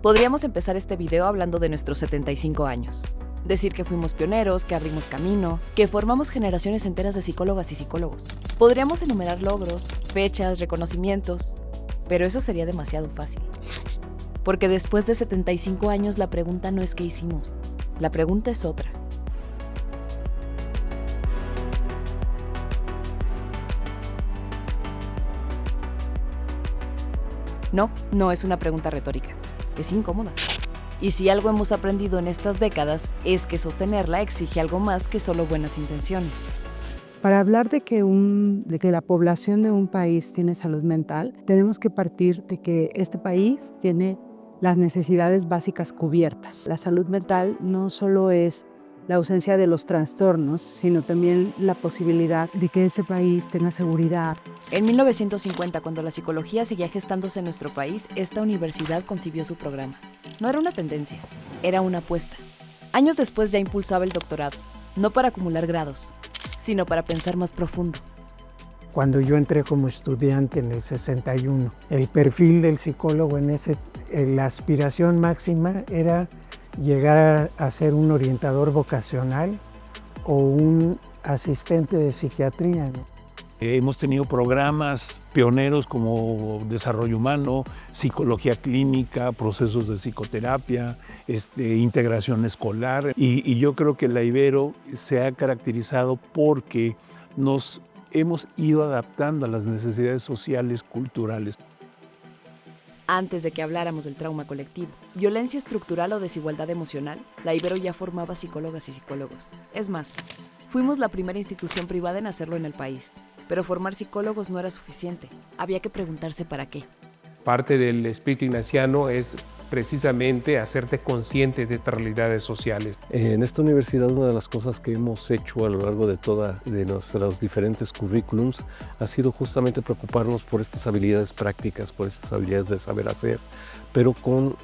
Podríamos empezar este video hablando de nuestros 75 años. Decir que fuimos pioneros, que abrimos camino, que formamos generaciones enteras de psicólogas y psicólogos. Podríamos enumerar logros, fechas, reconocimientos, pero eso sería demasiado fácil. Porque después de 75 años la pregunta no es qué hicimos, la pregunta es otra. No es una pregunta retórica, es incómoda. Y si algo hemos aprendido en estas décadas es que sostenerla exige algo más que solo buenas intenciones. Para hablar de que la población de un país tiene salud mental, tenemos que partir de que este país tiene las necesidades básicas cubiertas. La salud mental no solo es la ausencia de los trastornos, sino también la posibilidad de que ese país tenga seguridad. En 1950, cuando la psicología seguía gestándose en nuestro país, esta universidad concibió su programa. No era una tendencia, era una apuesta. Años después ya impulsaba el doctorado, no para acumular grados, sino para pensar más profundo. Cuando yo entré como estudiante en el 61, el perfil del psicólogo la aspiración máxima era llegar a ser un orientador vocacional o un asistente de psiquiatría, ¿no? Hemos tenido programas pioneros como desarrollo humano, psicología clínica, procesos de psicoterapia, integración escolar. Y yo creo que la Ibero se ha caracterizado porque nos hemos ido adaptando a las necesidades sociales, culturales. Antes de que habláramos del trauma colectivo, violencia estructural o desigualdad emocional, la Ibero ya formaba psicólogas y psicólogos. Es más, fuimos la primera institución privada en hacerlo en el país. Pero formar psicólogos no era suficiente. Había que preguntarse para qué. Parte del espíritu ignaciano es precisamente hacerte consciente de estas realidades sociales. En esta universidad una de las cosas que hemos hecho a lo largo de nuestros diferentes currículums ha sido justamente preocuparnos por estas habilidades prácticas, por estas habilidades de saber hacer, pero con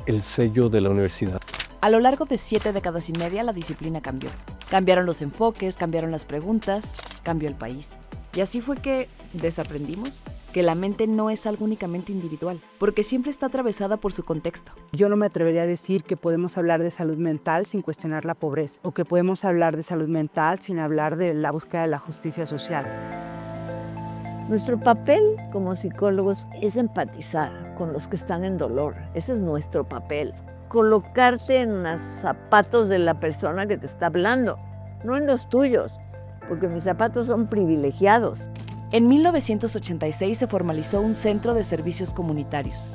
el sello de la universidad. A lo largo de 7 décadas y media la disciplina cambió. Cambiaron los enfoques, cambiaron las preguntas, cambió el país. Y así fue que desaprendimos que la mente no es algo únicamente individual, porque siempre está atravesada por su contexto. Yo no me atrevería a decir que podemos hablar de salud mental sin cuestionar la pobreza, o que podemos hablar de salud mental sin hablar de la búsqueda de la justicia social. Nuestro papel como psicólogos es empatizar con los que están en dolor. Ese es nuestro papel. Colocarte en los zapatos de la persona que te está hablando, no en los tuyos, porque mis zapatos son privilegiados. En 1986 se formalizó un centro de servicios comunitarios.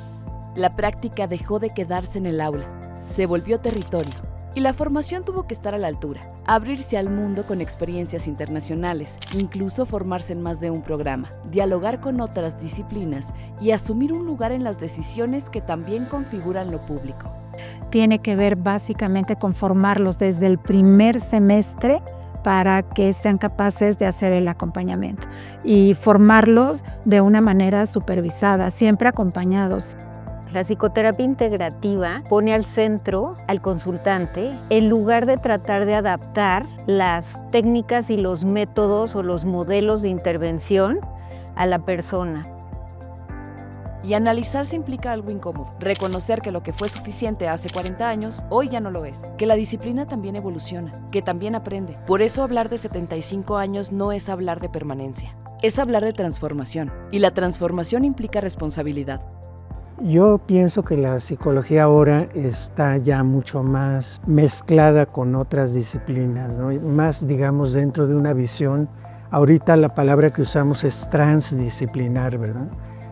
La práctica dejó de quedarse en el aula, se volvió territorio, y la formación tuvo que estar a la altura, abrirse al mundo con experiencias internacionales, incluso formarse en más de un programa, dialogar con otras disciplinas y asumir un lugar en las decisiones que también configuran lo público. Tiene que ver básicamente con formarlos desde el primer semestre para que sean capaces de hacer el acompañamiento y formarlos de una manera supervisada, siempre acompañados. La psicoterapia integrativa pone al centro al consultante en lugar de tratar de adaptar las técnicas y los métodos o los modelos de intervención a la persona. Y analizarse implica algo incómodo. Reconocer que lo que fue suficiente hace 40 años, hoy ya no lo es. Que la disciplina también evoluciona, que también aprende. Por eso hablar de 75 años no es hablar de permanencia, es hablar de transformación. Y la transformación implica responsabilidad. Yo pienso que la psicología ahora está ya mucho más mezclada con otras disciplinas, ¿no? Más, digamos, dentro de una visión. Ahorita la palabra que usamos es transdisciplinar, ¿verdad?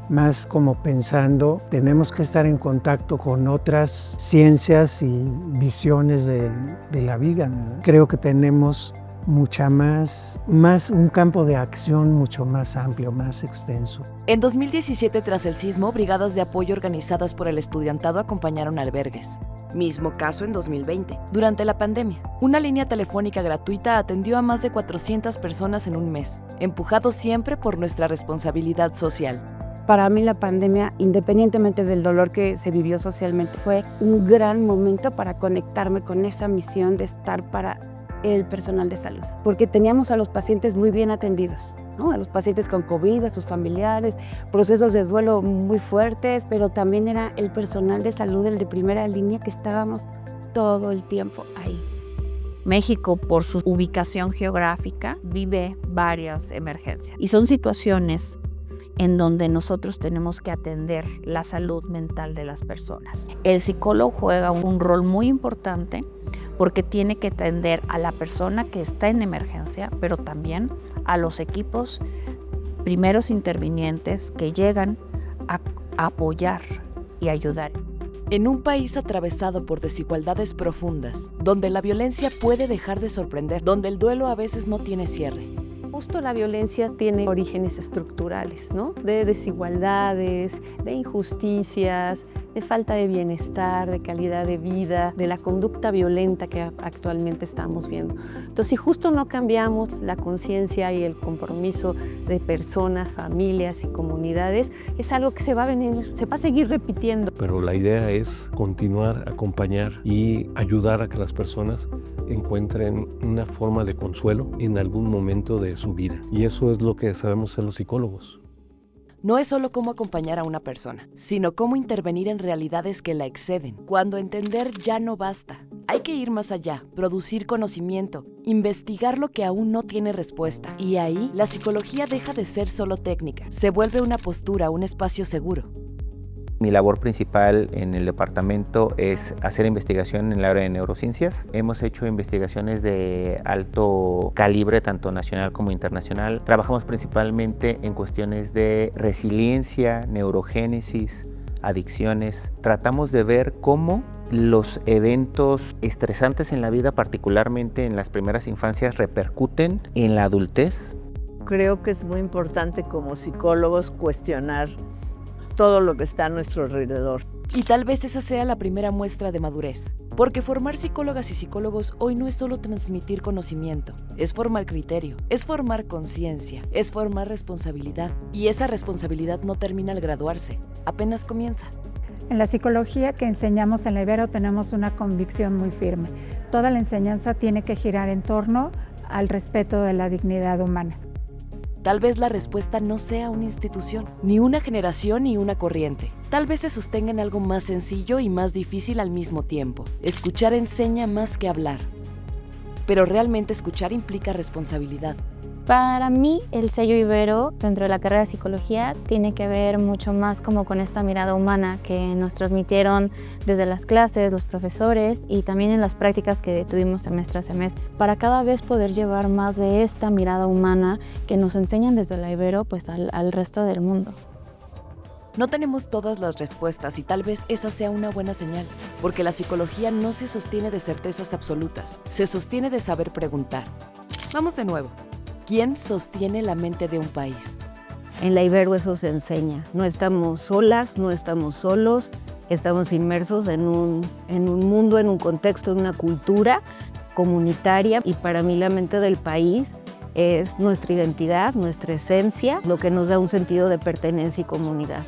Más como pensando, tenemos que estar en contacto con otras ciencias y visiones de la vida, ¿no? Creo que tenemos más un campo de acción mucho más amplio, más extenso. En 2017, tras el sismo, brigadas de apoyo organizadas por el estudiantado acompañaron albergues. Mismo caso en 2020, durante la pandemia. Una línea telefónica gratuita atendió a más de 400 personas en un mes, empujado siempre por nuestra responsabilidad social. Para mí la pandemia, independientemente del dolor que se vivió socialmente, fue un gran momento para conectarme con esa misión de estar para el personal de salud, porque teníamos a los pacientes muy bien atendidos, ¿no? A los pacientes con COVID, a sus familiares, procesos de duelo muy fuertes, pero también era el personal de salud, el de primera línea, que estábamos todo el tiempo ahí. México, por su ubicación geográfica, vive varias emergencias y son situaciones en donde nosotros tenemos que atender la salud mental de las personas. El psicólogo juega un rol muy importante porque tiene que atender a la persona que está en emergencia, pero también a los equipos primeros intervinientes que llegan a apoyar y ayudar. En un país atravesado por desigualdades profundas, donde la violencia puede dejar de sorprender, donde el duelo a veces no tiene cierre. Justo la violencia tiene orígenes estructurales, ¿no? De desigualdades, de injusticias, de falta de bienestar, de calidad de vida, de la conducta violenta que actualmente estamos viendo. Entonces, si justo no cambiamos la conciencia y el compromiso de personas, familias y comunidades, es algo que se va a seguir repitiendo. Pero la idea es continuar, acompañar y ayudar a que las personas encuentren una forma de consuelo en algún momento de su vida. Y eso es lo que sabemos ser los psicólogos. No es solo cómo acompañar a una persona, sino cómo intervenir en realidades que la exceden. Cuando entender ya no basta. Hay que ir más allá, producir conocimiento, investigar lo que aún no tiene respuesta. Y ahí, la psicología deja de ser solo técnica. Se vuelve una postura, un espacio seguro. Mi labor principal en el departamento es hacer investigación en el área de neurociencias. Hemos hecho investigaciones de alto calibre, tanto nacional como internacional. Trabajamos principalmente en cuestiones de resiliencia, neurogénesis, adicciones. Tratamos de ver cómo los eventos estresantes en la vida, particularmente en las primeras infancias, repercuten en la adultez. Creo que es muy importante como psicólogos cuestionar todo lo que está a nuestro alrededor. Y tal vez esa sea la primera muestra de madurez. Porque formar psicólogas y psicólogos hoy no es solo transmitir conocimiento, es formar criterio, es formar conciencia, es formar responsabilidad. Y esa responsabilidad no termina al graduarse, apenas comienza. En la psicología que enseñamos en la Ibero tenemos una convicción muy firme. Toda la enseñanza tiene que girar en torno al respeto de la dignidad humana. Tal vez la respuesta no sea una institución, ni una generación ni una corriente. Tal vez se sostenga en algo más sencillo y más difícil al mismo tiempo. Escuchar enseña más que hablar. Pero realmente escuchar implica responsabilidad. Para mí, el sello Ibero dentro de la carrera de psicología tiene que ver mucho más como con esta mirada humana que nos transmitieron desde las clases, los profesores y también en las prácticas que tuvimos semestre a semestre, para cada vez poder llevar más de esta mirada humana que nos enseñan desde la Ibero pues al resto del mundo. No tenemos todas las respuestas y tal vez esa sea una buena señal, porque la psicología no se sostiene de certezas absolutas, se sostiene de saber preguntar. Vamos de nuevo. ¿Quién sostiene la mente de un país? En la Ibero eso se enseña. No estamos solas, no estamos solos, estamos inmersos en un mundo, en un contexto, en una cultura comunitaria. Y para mí la mente del país es nuestra identidad, nuestra esencia, lo que nos da un sentido de pertenencia y comunidad.